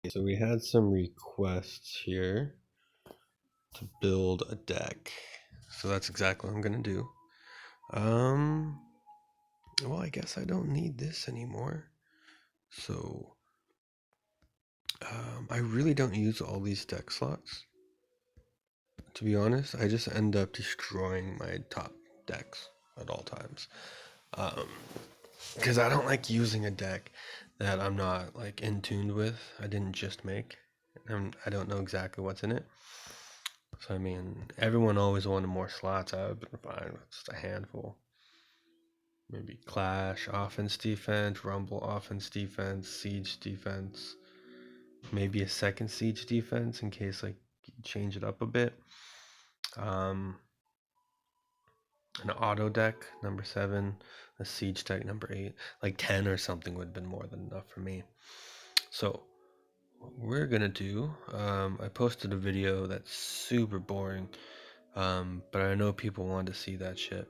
So we had some requests here to build a deck. So that's exactly what I'm gonna do. Well, I guess I don't need this anymore. So I really don't use all these deck slots. To be honest, I just end up destroying my top decks at all times. Because I don't like using a deck that I'm not like in tune with. I didn't just make. I don't know exactly what's in it. So I mean, everyone always wanted more slots. I've been fine with just a handful. Maybe Clash, offense, defense, Rumble, offense, defense, Siege, defense. Maybe a second Siege defense in case like you change it up a bit. Um, an auto deck number 7, a Siege deck number 8, like 10 or something would have been more than enough for me. So what we're gonna do, I posted a video that's super boring, but I know people want to see that shit.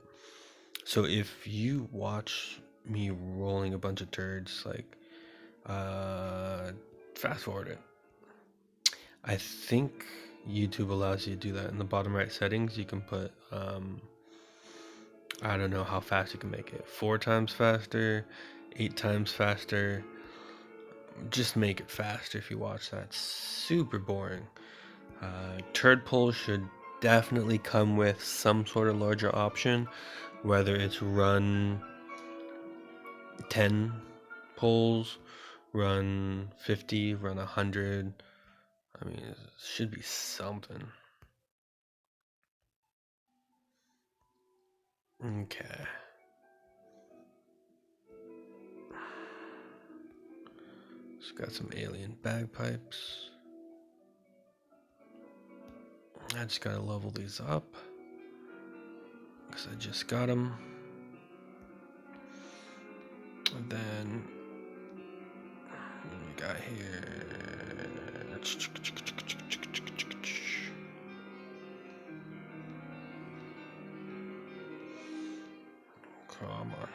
So if you watch me rolling a bunch of turds, like, fast forward it. I think YouTube allows you to do that in the bottom right settings. You can put, I don't know how fast you can make it. 4 times faster, 8 times faster. Just make it faster if you watch that. It's super boring. Turd pulls should definitely come with some sort of larger option, whether it's run 10 pulls, run 50, run 100. I mean, it should be something. Okay. Just got some alien bagpipes. I just gotta level these up because I just got them. And then what we got here? Come on.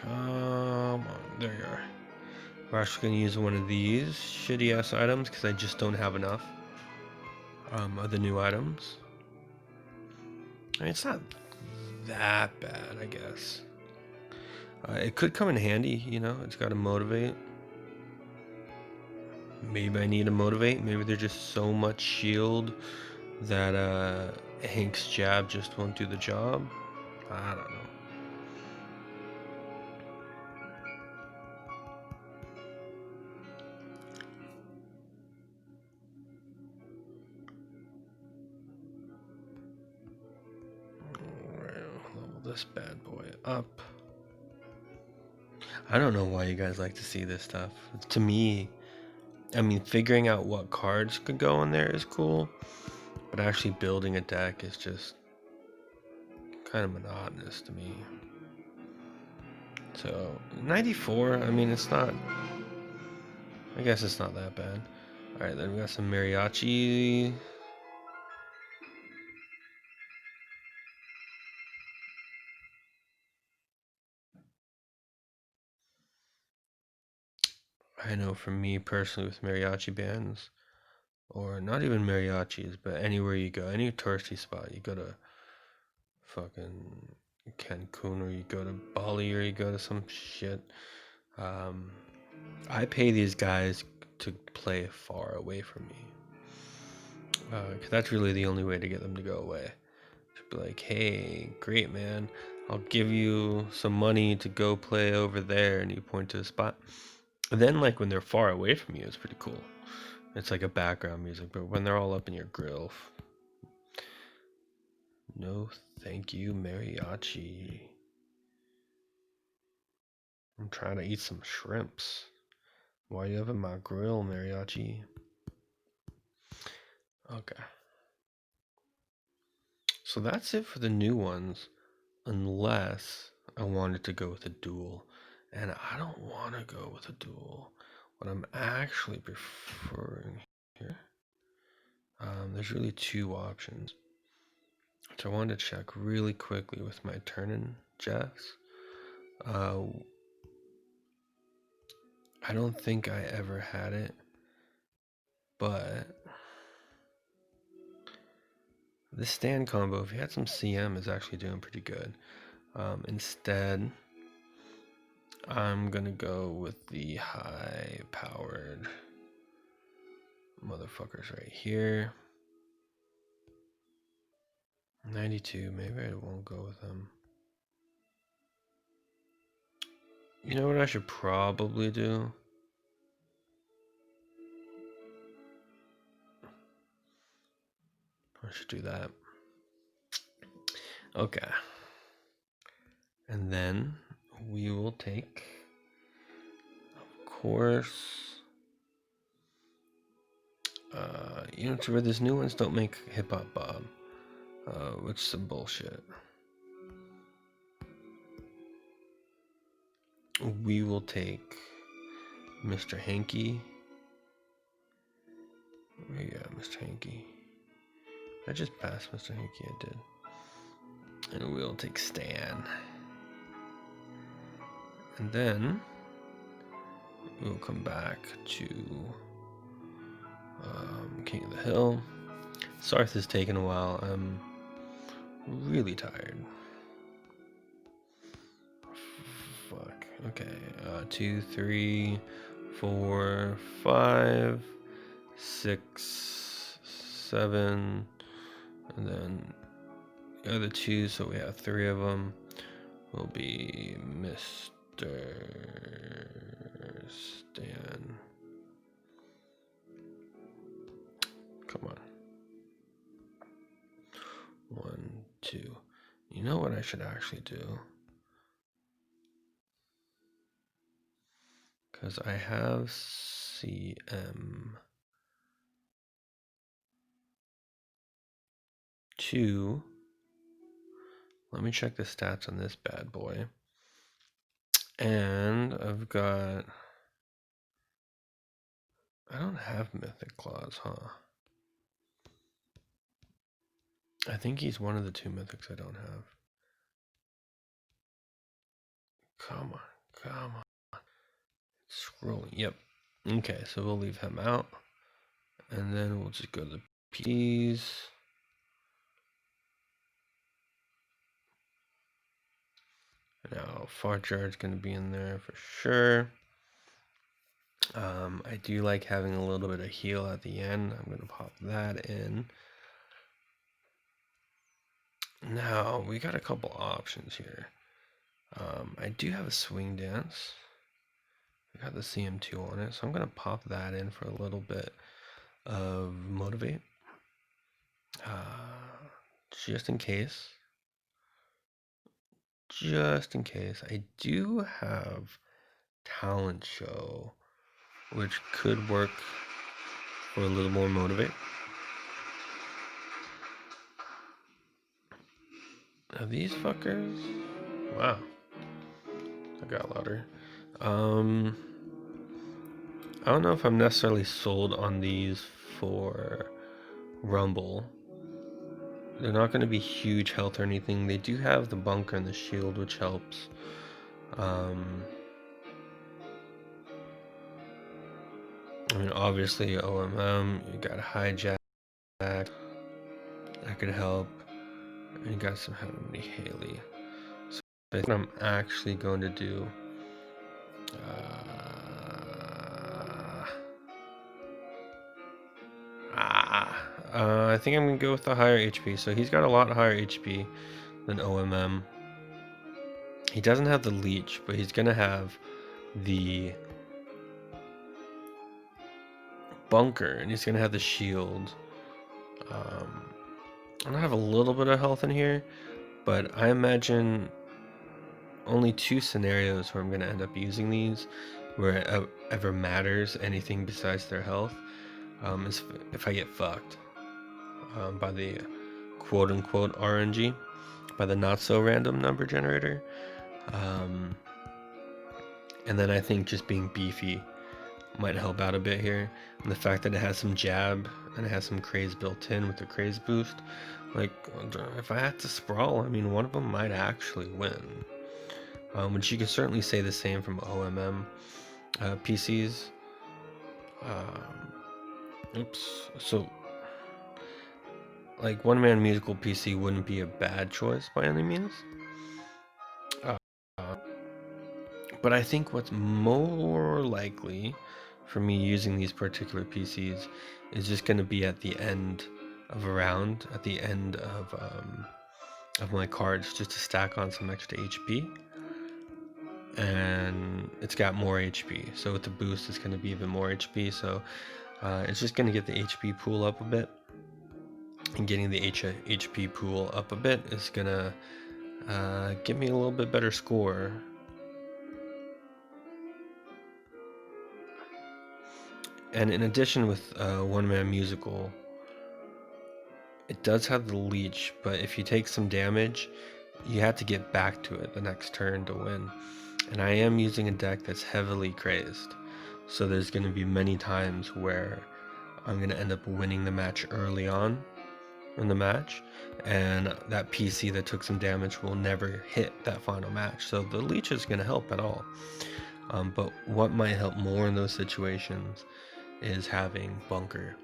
Come on. There you are. We're actually going to use one of these shitty ass items because I just don't have enough of the new items. I mean, it's not that bad, I guess. It could come in handy, you know, it's got to motivate. Maybe I need to motivate. Maybe there's just so much shield that Hank's jab just won't do the job. I don't know. Level this bad boy up. I don't know why you guys like to see this stuff. To me, I mean, figuring out what cards could go in there is cool, but actually building a deck is just kind of monotonous to me. So 94, I mean, it's not, I guess it's not that bad. All right, then we got some mariachi. I know for me personally with mariachi bands, or not even mariachis, but anywhere you go, any touristy spot, you go to fucking Cancun or you go to Bali or you go to some shit. I pay these guys to play far away from me. Because that's really the only way to get them to go away. To be like, hey, great man, I'll give you some money to go play over there, and you point to a spot. And then, like, when they're far away from you, it's pretty cool. It's like a background music, but when they're all up in your grill, no thank you, mariachi. I'm trying to eat some shrimps. Why are you having my grill, mariachi? Okay. So that's it for the new ones, unless I wanted to go with a duel. And I don't want to go with a duel. What I'm actually preferring here, there's really 2 options. So I wanted to check really quickly with my turn-in Jeffs. I don't think I ever had it, but this stand combo, if you had some CM, is actually doing pretty good. Instead, I'm gonna go with the high-powered motherfuckers right here. 92, maybe I won't go with them. You know what I should probably do? I should do that. Okay. And then we will take, of course, you know, to where these new ones don't make Hip Hop Bob, which is some bullshit. We will take Mr. Hanky. Yeah, Mr. Hanky. I just passed Mr. Hanky, I did. And we'll take Stan. And then we'll come back to King of the Hill. Sarth is taking a while. I'm really tired. Fuck. Okay. 2, 3, 4, 5, 6, 7, and then the other two. So we have 3 of them. Will be Mr. Stan. Come on. 1, 2. You know what I should actually do? Because I have CM2. Let me check the stats on this bad boy. And I've got... I don't have Mythic Claws, huh? I think he's one of the 2 Mythics I don't have. Come on, come on. Scrolling, yep. Okay, so we'll leave him out. And then we'll just go to the PDs. Now, Fartjar's going to be in there for sure. I do like having a little bit of heal at the end. I'm going to pop that in. Now, we got a couple options here. I do have a Swing Dance. I got the CM2 on it, so I'm going to pop that in for a little bit of Motivate. Just in case. Just in case. I do have Talent Show, which could work for a little more Motivate. Now these fuckers, wow, I got louder. I don't know if I'm necessarily sold on these for Rumble. They're not going to be huge health or anything. They do have the bunker and the shield, which helps. I mean, obviously, OMM, you got Hijack, that could help. And you got some Heavenly Haley. So I think I'm actually going to do. I think I'm going to go with the higher HP. So he's got a lot higher HP than OMM. He doesn't have the leech, but he's going to have the bunker, and he's going to have the shield. I'm going to have a little bit of health in here, but I imagine only 2 scenarios where I'm going to end up using these, where it ever matters anything besides their health, is if I get fucked by the quote-unquote RNG, by the not-so-random number generator. And then I think just being beefy might help out a bit here. And the fact that it has some jab and it has some craze built in with the craze boost. Like, if I had to sprawl, I mean, one of them might actually win. Which you can certainly say the same from OMM. PCs. Oops. So, like, one man musical PC wouldn't be a bad choice by any means. Uh, but I think what's more likely for me using these particular PCs is just going to be at the end of a round, at the end of my cards, just to stack on some extra HP. And it's got more HP, so with the boost it's going to be even more HP, so it's just going to get the HP pool up a bit, and getting the HP pool up a bit is going to give me a little bit better score. And in addition, with one man musical, it does have the leech, but if you take some damage you have to get back to it the next turn to win. And I am using a deck that's heavily crazed, so there's going to be many times where I'm going to end up winning the match early on in the match, and that PC that took some damage will never hit that final match. So the leech is going to help at all. But what might help more in those situations is having bunker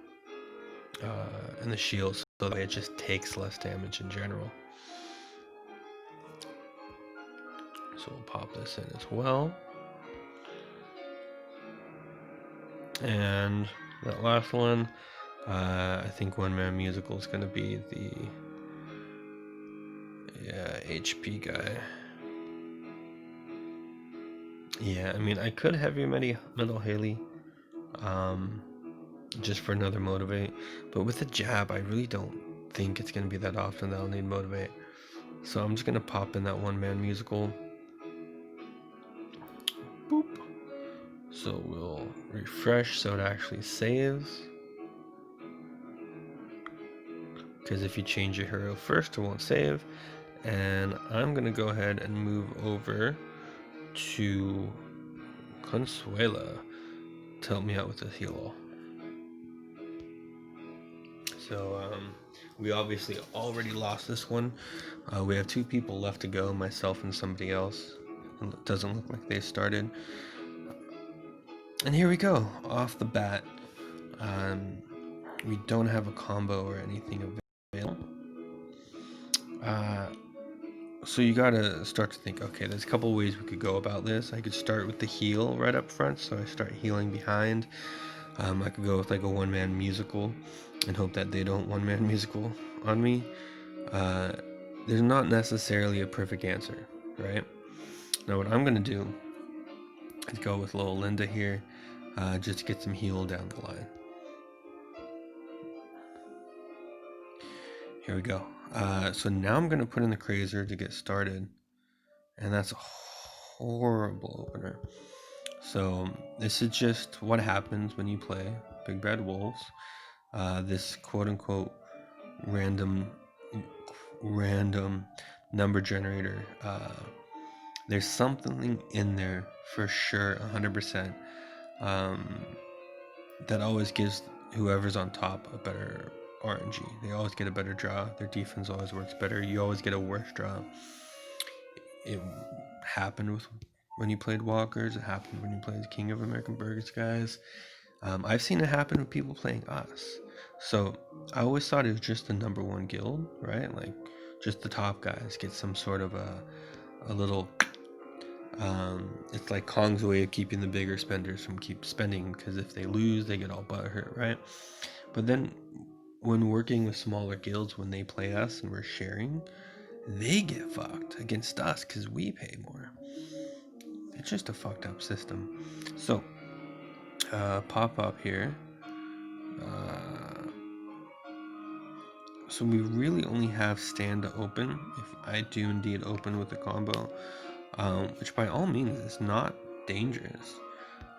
and the shield, so that it just takes less damage in general. So we'll pop this in as well. And that last one, I think one man musical is going to be the HP guy. Yeah, I mean, I could heavy metal Haley, just for another motivate, but with the jab, I really don't think it's going to be that often that I'll need motivate. So I'm just going to pop in that one man musical. Boop. So we'll refresh so it actually saves. Because if you change your hero first, it won't save. And I'm going to go ahead and move over to Consuela to help me out with the heal. So we obviously already lost this one. We have 2 people left to go, myself and somebody else. It doesn't look like they started. And here we go, off the bat. We don't have a combo or anything available. So you gotta start to think, okay, there's a couple ways we could go about this. I could start with the heal right up front, so I start healing behind. I could go with like a one-man musical and hope that they don't one-man musical on me. There's not necessarily a perfect answer, right? Now what I'm gonna do is go with little Linda here, just to get some heal down the line. Here we go. So now I'm gonna put in the Crazer to get started, and that's a horrible opener. So this is just what happens when you play Big Bad Wolves. This quote-unquote random number generator. There's something in there for sure, 100%. That always gives whoever's on top a better RNG. They always get a better draw. Their defense always works better. You always get a worse draw. It happened with when you played Walkers. It happened when you played King of American Burgers guys. I've seen it happen with people playing us. So I always thought it was just the number 1 guild, right? Like just the top guys get some sort of a little. It's like Kong's way of keeping the bigger spenders from keep spending, because if they lose, they get all butthurt, right? But then when working with smaller guilds, when they play us and we're sharing, they get fucked against us because we pay more. It's just a fucked up system. So pop up here. So we really only have stand to open if I do indeed open with the combo, which by all means is not dangerous.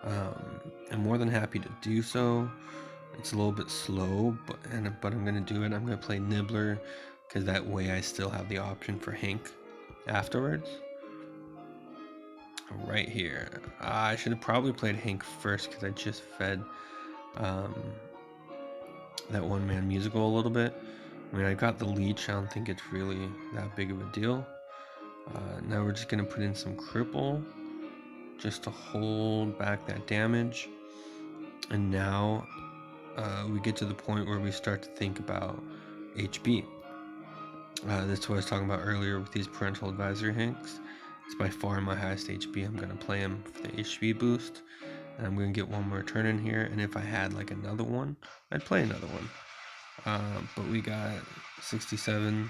I'm more than happy to do so. It's a little bit slow, but I'm gonna do it. I'm gonna play Nibbler, because that way I still have the option for Hank afterwards. Right here. I should have probably played Hank first, because I just fed that one-man musical a little bit. I mean, I got the leech. I don't think it's really that big of a deal. Now we're just gonna put in some cripple. just to hold back that damage. And now we get to the point where we start to think about HP. That's what I was talking about earlier with these parental advisory Hanks. It's by far my highest HP. I'm going to play him for the HP boost. And I'm going to get one more turn in here. And if I had like another one, I'd play another one. But we got 67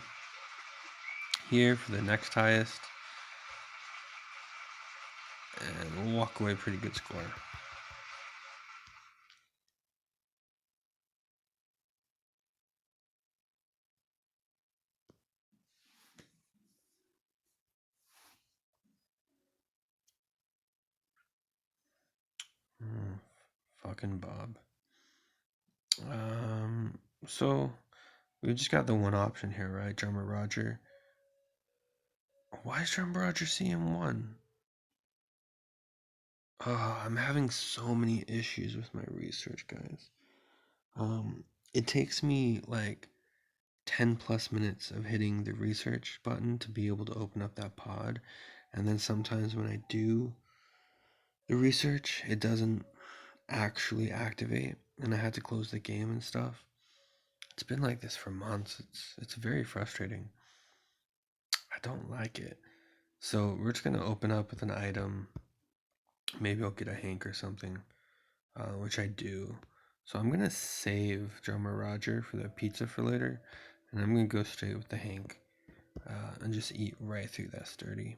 here for the next highest. And we'll walk away pretty good score. Fucking Bob. So we just got the one option here, right? Drummer Roger. Why is Drummer Roger CM1? Oh, I'm having so many issues with my research, guys. It takes me like 10 plus minutes of hitting the research button to be able to open up that pod. And then sometimes when I do the research, it doesn't actually activate and I had to close the game and stuff. It's been like this for months. It's very frustrating. I don't like it. So we're just gonna open up with an item. Maybe I'll get a Hank or something, which I do. So I'm gonna save Drummer Roger for the pizza for later, and I'm gonna go straight with the Hank and just eat right through that sturdy.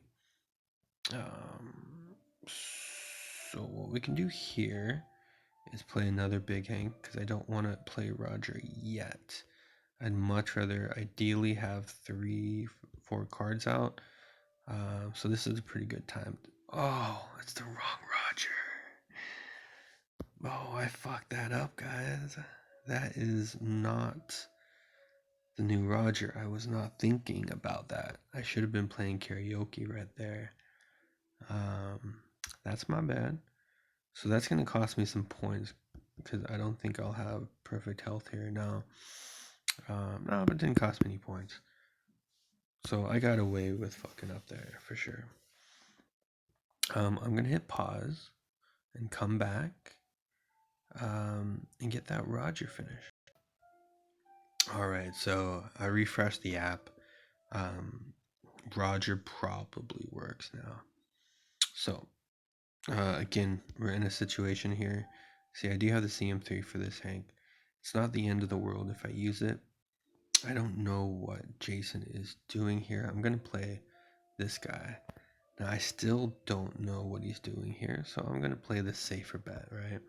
So what we can do here is play another big Hank because I don't want to play Roger yet. I'd much rather ideally have 4 cards out. So this is a pretty good time. Oh, it's the wrong Roger. Oh, I fucked that up, guys. That is not the new Roger. I was not thinking about that. I should have been playing karaoke right there. That's my bad. So that's going to cost me some points because I don't think I'll have perfect health here now. No, but it didn't cost me any points. So I got away with fucking up there for sure. I'm going to hit pause and come back and get that Roger finish. Alright, so I refreshed the app. Roger probably works now. So, again, we're in a situation here. See, I do have the CM3 for this Hank. It's not the end of the world if I use it. I don't know what Jason is doing here. I'm going to play this guy. Now, I still don't know what he's doing here, so I'm going to play the safer bet, right?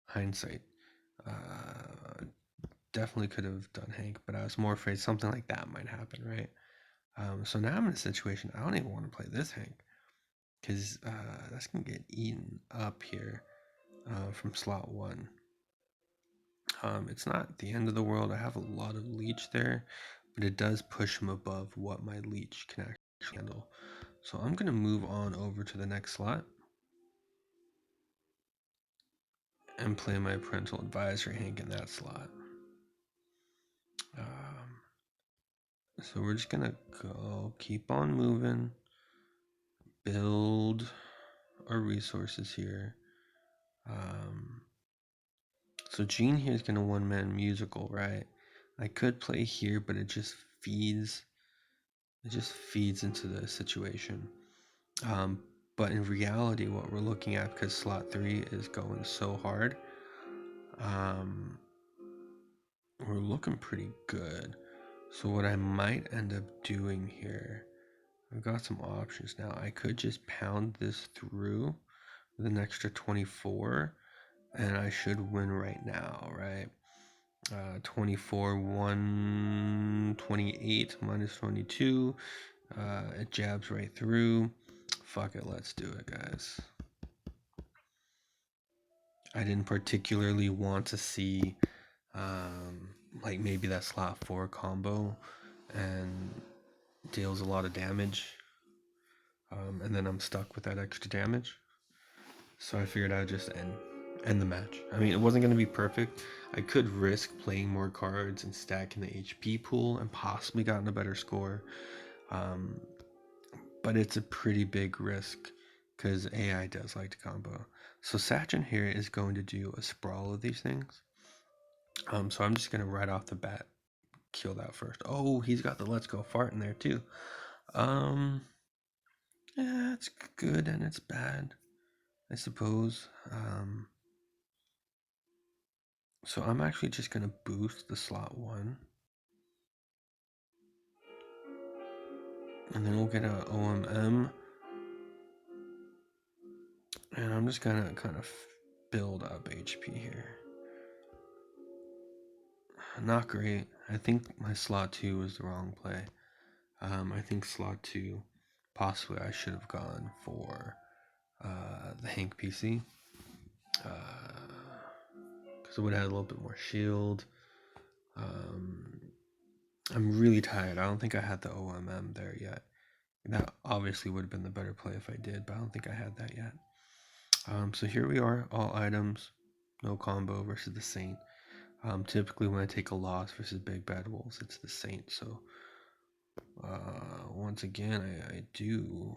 Hindsight. Definitely could have done Hank, but I was more afraid something like that might happen, right? So now I'm in a situation I don't even want to play this Hank because that's going to get eaten up here from slot 1. It's not the end of the world. I have a lot of leech there, but it does push him above what my leech can actually handle. So I'm going to move on over to the next slot and play my parental advisory Hank in that slot. So we're just going to go keep on moving, build our resources here. So Gene here is going to one-man musical, right? I could play here, but it just feeds into the situation. But in reality, what we're looking at, because slot 3 is going so hard, we're looking pretty good. So what I might end up doing here, I've got some options now. I could just pound this through with an extra 24, and I should win right now, right? 24, 128 minus 22. It jabs right through. Fuck it, let's do it, guys. I didn't particularly want to see like maybe that slot 4 combo and deals a lot of damage. And then I'm stuck with that extra damage. So I figured I'd just end the match. I mean, it wasn't going to be perfect. I could risk playing more cards and stacking the HP pool and possibly gotten a better score. but it's a pretty big risk because AI does like to combo. So Sachin here is going to do a sprawl of these things. So I'm just gonna right off the bat kill that first. Oh, he's got the let's go fart in there too. Um, yeah, it's good and it's bad, I suppose. So I'm actually just gonna boost the slot 1. And then we'll get a OMM. And I'm just gonna kind of build up HP here. Not great. I think my slot 2 was the wrong play. I think slot 2, possibly I should have gone for the Hank PC. Because it would have had a little bit more shield. I'm really tired. I don't think I had the OMM there yet. That obviously would have been the better play if I did, but I don't think I had that yet. So here we are, all items, no combo versus the Saint. Typically when I take a loss versus Big Bad Wolves, it's the Saint. So once again, I do